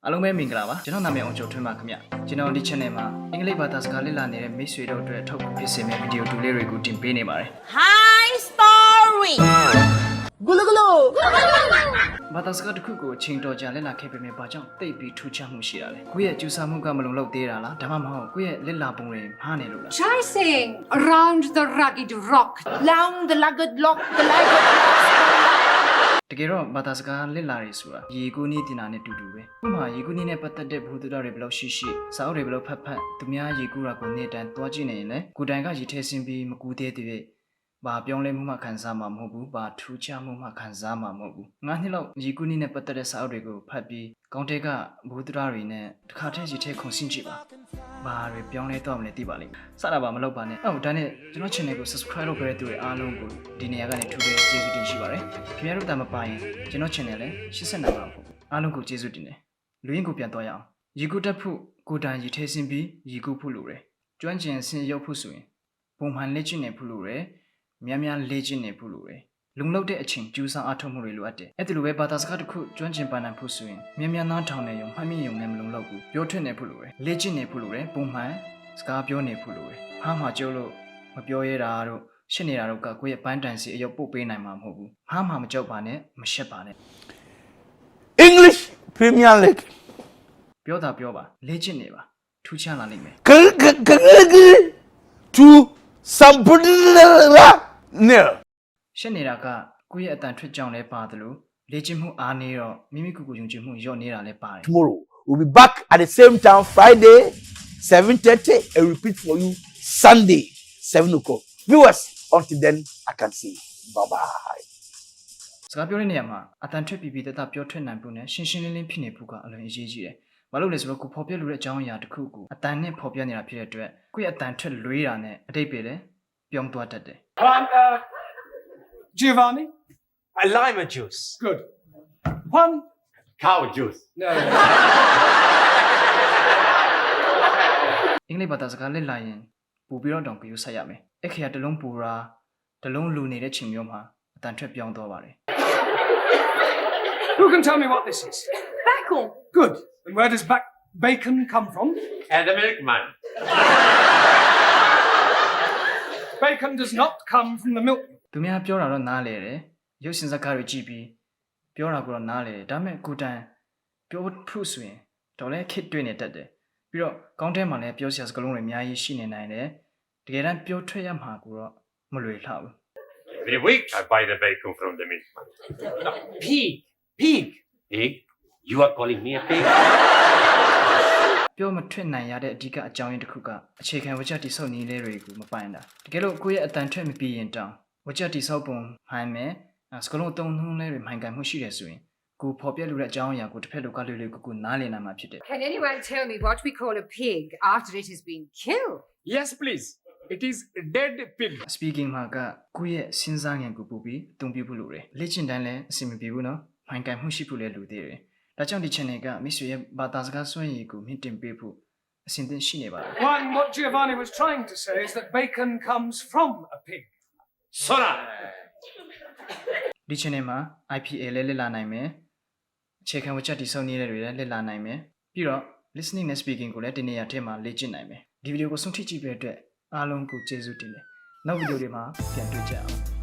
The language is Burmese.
အားလုံးပဲမင်္ဂလာပါကျွန်တော်နာမည်အောင်ကျော်ထွန်းပါခင်ဗျကျွန်တော်ဒီ channel မှာအင်္ဂလိပ်ဘာသာစကားလေ့လာနေတဲ့မိတ်ဆွေတို့အတွက်ထုတ်ဖြစ်စေမယ့်ဗီဒီယိုတူလေးတွေကိုတင်ပေးနေပါတယ် Hi story ဂလူဂလူဘာသာစကားတစ်ခုကိုချိန်တော်ကြာလေ့လာခဲ့ပေမဲ့ဘာကြောင့်တိတ်ပြီးထူးခြားမှုရှိတာလဲကိုယ့်ရဲ့ကျူစာမှုကမလုံလောက်သေးတာလားဒါမှမဟုတ်ကိုယ့်ရဲ့လေ့လာပုံတွေမှားနေလို့လား Try saying around the rugged rock Round the rugged rock the rugged တကယ်တော့ဘာသာစကားလေ့လာရဆိုတာရေကူးနည်းတင်တာနဲ့တူတူပဲဥပမာရေကူးနည်းနဲ့ပတ်သက်တဲ့ဘုဒ္ဓတော်တွေဘယ်လောက်ရှိစာအုပ်တွေဘယ်လောက်ဖတ်သူများရေကူးတာကိုနေ့တိုင်းတွားကြည့်နေရင်လည်းကိုယ်တိုင်ကရေထဲဆင်းပြီးမကူသေးတဲ့ဘာပြောင်းလဲမှုမှခံစားမှာမဟုတ်ဘူးဘာထူးခြားမှုမှခံစားမှာမဟုတ်ဘူး9နှစ်လောက်ရေကူးနည်းနဲ့ပတ်သက်တဲ့စာအုပ်တွေကိုဖတ်ပြီးကောင်းတဲ့ကဘုဒ္ဓတော်တွေနဲ့တစ်ခါတည်းရေထဲခုန်ဆင်းကြည့်ပါဘာတွေပြောင်းလဲတော့မလဲသိပါလိမ့်မယ်စတာပါမလုပ်ပါနဲ့ဒါနဲ့ကျွန်တော် channel ကို subscribe လုပ်ခဲ့တဲ့သူတွေအားလုံးကိုဒီနေရာကနေထူးတဲ့ကျေးဇူးတင်ရှိပါတယ်ခင်ဗျားတို့တာမပါရင်ကျွန်တော် channel လည်း80နာပါဖို့အားလုံးကိုကျေးဇူးတင်တယ်လူရင်းကိုပြန်တော့ရအောင်ရေကူးတက်ဖို့ကိုတိုင်ရေထဲဆင်းပြီးရေကူးဖို့လိုတယ်ကျွမ်းကျင်ဆင်းရုပ်ဖို့ဆိုရင်ပုံမှန်လေ့ကျင့်နေဖို့လိုတယ်များများလေ့ကျင့်နေဖို့လိုတယ်လုံလောက်တဲ့အချိန်ကျူးစာအားထုတ်မှုတွေလိုအပ်တယ်အဲ့ဒါလိုပဲဘာသာစကားတစ်ခုကျွမ်းကျင်ပါနိုင်ဖို့ဆိုရင်များများနားထောင်နေရုံမှတ်မိရုံနဲ့မလုံလောက်ဘူးပြောထွက်နေဖို့လိုတယ်လေ့ကျင့်နေဖို့လိုတယ်ပုံမှန်စကားပြောနေဖို့လိုတယ်ဟာမှကျုပ်လို့မပြောရတာတို့ရှင်းနေတာတို့ကကိုယ့်ရဲ့ပန်းတန်စီအရုပ်ပို့ပေးနိုင်မှာမဟုတ်ဘူးဟာမှမကြောက်ပါနဲ့မရှက်ပါနဲ့ English Premier League ပြောတာပြောပါလေ့ကျင့်နေပါထူးခြားလာနိုင်မယ် to somebody no ရှင်းနေတာကကိုယ့်ရဲ့အတန်ထွက်ကြောင်လဲပါတယ်လို့လေ့ကျင့်မှုအားနေတော့မိမိကိုယ်ကိုယုံကြည်မှုလျော့နေတာလဲပါတယ် Tomorrow we'll be back at the same time Friday 7:30 and repeat for you Sunday 7 o'clock viewers until then I can say bye bye စကားပြောတဲ့နေရာမှာအတန်ထွက်ပြီးတတပြောထွက်နိုင်ဖို့နဲ့ရှင်းရှင်းလင်းလင်းဖြစ်နေဖို့ကအလွန်အရေးကြီးတယ်။ဘာလို့လဲဆိုတော့ကိုဖော်ပြလို့တဲ့အကြောင်းအရာတစ်ခုကိုအတန်နဲ့ဖော်ပြနေတာဖြစ်တဲ့အတွက်ကိုယ့်ရဲ့အတန်ထွက်လွေးတာနဲ့အတိတ်ပဲလေပြောင်းသွားတတ်တယ် Giovanni? A lima juice. Good. One? Cow juice. No. အင်္ဂလိပ်ဘာသာစကားလက်လာရင်ပူပြီးတော့တောင်ကြိုးဆက်ရမယ်။အခရာတစ်လုံးပူတာတစ်လုံးလူနေတဲ့ချိန်မျိုးမှာအတန်ထွက်ပြောင်းသွားပါတယ် Who can tell me what this is? Bacon. Good. And where does bacon come from? And the milkman. Bacon does not come from the milk. သူများပြောတာတော့နားလေတယ်။ရုပ်ရှင်ဇာတ်ကားတွေကြည့်ပြီးပြောတာကိုတော့နားလေတယ်။ဒါပေမဲ့ကိုတန်ပြောဖို့ဆိုရင်တော့လည်းခစ်တွေ့နေတတ်တယ်။ပြီးတော့ကောင်းထဲမှာလည်းပြောစရာစကားလုံးတွေအများကြီးရှိနေနိုင်တယ်။တကယ်တမ်းပြောထွက်ရမှာကိုတော့မလွယ်လှဘူး Every week I buy the bacon from the milkman. No. Pig. Pig. Pig? You are calling me a pig? ပြောမထွက်နိုင်ရတဲ့အဓိကအကြောင်းရင်းတစ်ခုကအခြေခံဝကြတိဆောက်နည်းလေးတွေကိုမပိုင်တာတကယ်လို့ကိုယ့်ရဲ့အတန်ထွက်မပြီးရင်တောင်ဝကြတိဆောက်ပုံဟိုင်းမယ်စကလုံးသုံးနှုန်းလေးတွေမှန်ကန်မှုရှိတယ်ဆိုရင်ကိုဖော်ပြလို့တဲ့အကြောင်းအရာကိုတစ်ဖက်လူကလွယ်လွယ်ကူကူနားလည်နိုင်မှာဖြစ်တယ် Can anyone tell me what we call a pig after it has been killed? Yes, please. It is a dead pig. speaking မှာကကိုယ့်ရဲ့စဉ်းစားဉာဏ်ကိုပို့ပြီးအသုံးပြုဖို့လိုတယ်လေ့ကျင့်တိုင်းလည်းအဆင်မပြေဘူးနော်မှန်ကန်မှုရှိဖို့လည်းလိုသေးတယ်ဒါကြောင့်ဒီ channel ကမိတ်ဆွေရဲ့ဘာသာစကားစွမ်းရည်ကိုမြင့်တင်ပေးဖို့အစဉ်သင့်ရှိနေပါတယ် One, what Giovanni was trying to say is that bacon comes from a pig. Sora! ဒီ channel မှာ IPA လည်းလက်လာနိုင်မယ်အခြေခံဝကြတိဆောက်နည်းတွေလည်းလက်လာနိုင်မယ်ပြီးတော့ listening နဲ့ speaking ကိုလည်းဒီနေရာထဲမှာလေ့ကျင့်နိုင်မယ်ဒီဗီဒီယိုကိုဆုံးဖြတ်ကြည့်ပြတဲ့အတွက်အားလုံးကိုကျေးဇူးတင်တယ်နောက်ဗီဒီယိုတွေမှာပြန်တွေ့ကြအောင်